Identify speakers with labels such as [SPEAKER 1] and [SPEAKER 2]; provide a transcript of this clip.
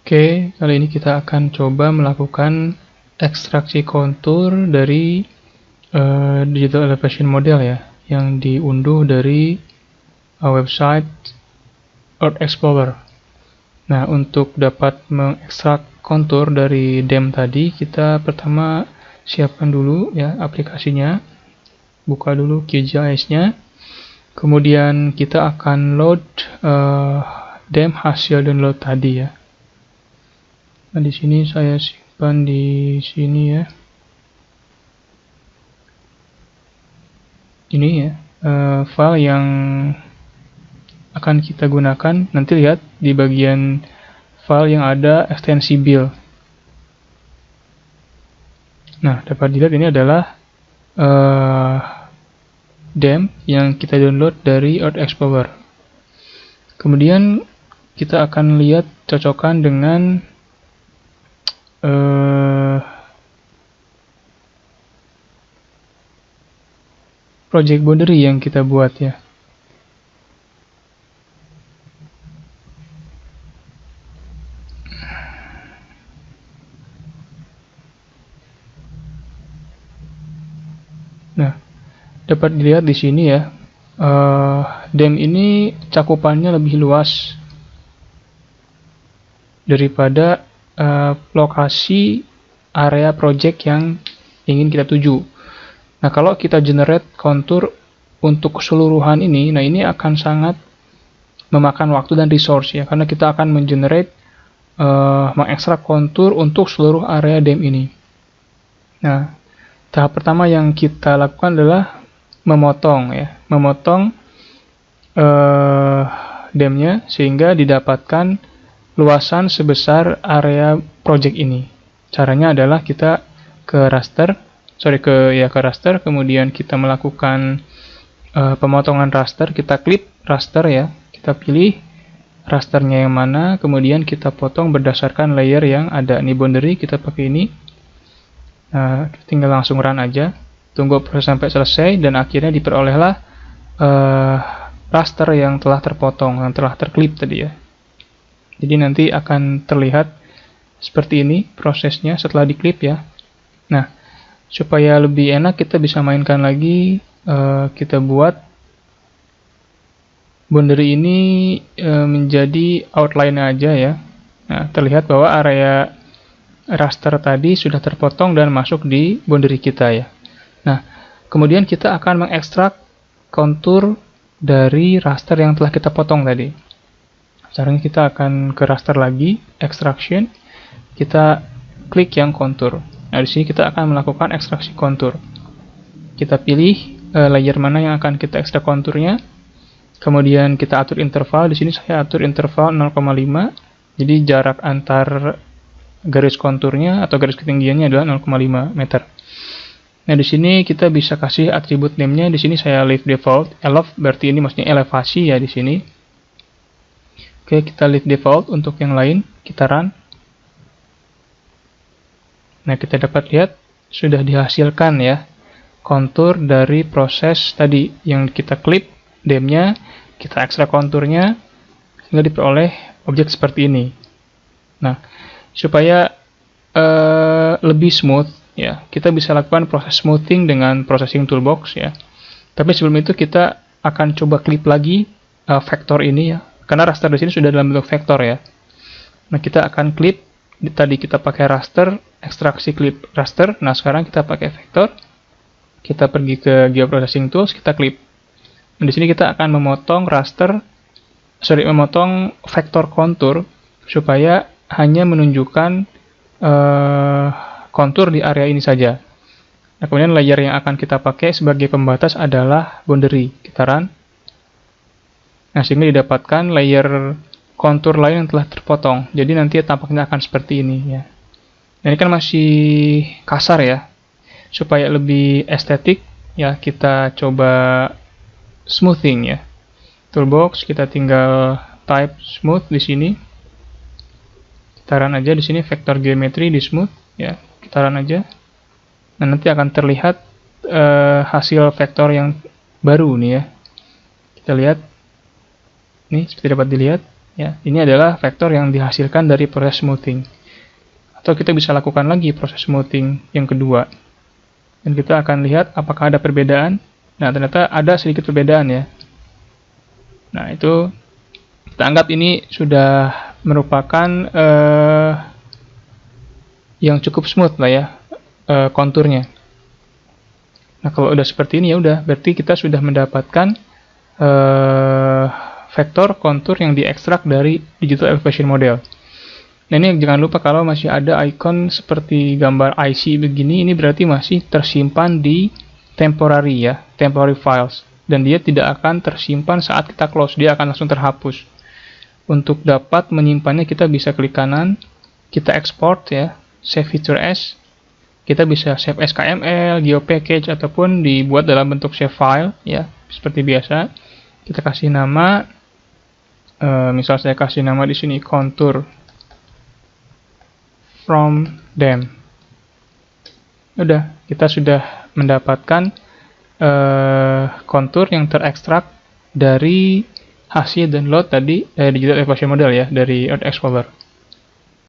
[SPEAKER 1] Oke, kali ini kita akan coba melakukan ekstraksi kontur dari digital elevation model ya, yang diunduh dari website Earth Explorer. Nah, untuk dapat mengekstrak kontur dari DEM tadi, kita pertama siapkan dulu ya aplikasinya, buka dulu QGIS-nya, kemudian kita akan load DEM hasil download tadi ya. Nah, di sini saya simpan di sini ya. Ini ya, file yang akan kita gunakan. Nanti lihat di bagian file yang ada ekstensi build. Nah, dapat dilihat ini adalah DEM yang kita download dari Earth Explorer. Kemudian kita akan lihat cocokan dengan project boundary yang kita buat ya. Nah, dapat dilihat di sini ya, DEM ini cakupannya lebih luas daripada lokasi area project yang ingin kita tuju. Nah, kalau kita generate kontur untuk keseluruhan ini, nah ini akan sangat memakan waktu dan resource ya, karena kita akan mengenerate mengekstrak kontur untuk seluruh area DEM ini. Nah, tahap pertama yang kita lakukan adalah memotong ya, memotong DEM-nya sehingga didapatkan luasan sebesar area project ini. Caranya adalah kita ke raster, kemudian kita melakukan pemotongan raster, kita klik raster ya, kita pilih rasternya yang mana, kemudian kita potong berdasarkan layer yang ada. Ini boundary, kita pakai ini. Nah, tinggal langsung run aja, tunggu proses sampai selesai, dan akhirnya diperolehlah raster yang telah terpotong, yang telah terklip tadi ya. Jadi nanti akan terlihat seperti ini prosesnya setelah diklip ya. Nah, supaya lebih enak kita bisa mainkan lagi, kita buat boundary ini menjadi outline aja ya. Nah, terlihat bahwa area raster tadi sudah terpotong dan masuk di boundary kita ya. Nah, kemudian kita akan mengekstrak kontur dari raster yang telah kita potong tadi. Caranya kita akan ke raster lagi, extraction, kita klik yang kontur. Nah, di sini kita akan melakukan ekstraksi kontur. Kita pilih layer mana yang akan kita ekstrak konturnya. Kemudian kita atur interval. Di sini saya atur interval 0,5. Jadi jarak antar garis konturnya atau garis ketinggiannya adalah 0,5 meter. Nah, di sini kita bisa kasih atribut name-nya. Di sini saya leave default. Elef berarti ini maksudnya elevasi ya di sini. Oke, kita leave default untuk yang lain. Kita run. Nah, kita dapat lihat sudah dihasilkan ya kontur dari proses tadi yang kita klip DEM-nya, kita ekstrak konturnya sehingga diperoleh objek seperti ini. Nah, supaya lebih smooth ya, kita bisa lakukan proses smoothing dengan processing toolbox ya. Tapi sebelum itu kita akan coba klip lagi vektor ini ya, karena raster di sini sudah dalam bentuk vektor ya. Nah, kita akan klip. Tadi kita pakai raster, ekstraksi klip raster. Nah, sekarang kita pakai vektor. Kita pergi ke geoprocessing tools, kita klip. Nah, di sini kita akan memotong memotong vektor kontur supaya hanya menunjukkan kontur di area ini saja. Nah, kemudian layer yang akan kita pakai sebagai pembatas adalah boundary. Kita run. Nah, sehingga didapatkan layer kontur lain yang telah terpotong. Jadi nanti tampaknya akan seperti ini ya. Nah, ini kan masih kasar ya. Supaya lebih estetik ya, kita coba smoothing ya. Toolbox, kita tinggal type smooth di sini. Kita run aja di sini, vektor geometri di smooth ya. Kita run aja. Nah, nanti akan terlihat hasil vektor yang baru nih ya. Kita lihat. Nih, seperti dapat dilihat. Ya, ini adalah vektor yang dihasilkan dari proses smoothing. Atau kita bisa lakukan lagi proses smoothing yang kedua. Dan kita akan lihat apakah ada perbedaan. Nah, ternyata ada sedikit perbedaan ya. Nah, itu kita anggap ini sudah merupakan yang cukup smooth lah ya konturnya. Nah, kalau udah seperti ini ya udah, berarti kita sudah mendapatkan vektor kontur yang diekstrak dari digital elevation model. Nah, ini jangan lupa kalau masih ada icon seperti gambar IC begini, ini berarti masih tersimpan di temporary ya, temporary files. Dan dia tidak akan tersimpan saat kita close, dia akan langsung terhapus. Untuk dapat menyimpannya kita bisa klik kanan, kita export ya, save feature as. Kita bisa save SKML, geopackage, ataupun dibuat dalam bentuk save file ya, seperti biasa. Kita kasih nama, misal saya kasih nama di sini contour from them. Udah, kita sudah mendapatkan kontur yang terekstrak dari hasil download tadi digital elevation model ya, dari Earth Explorer.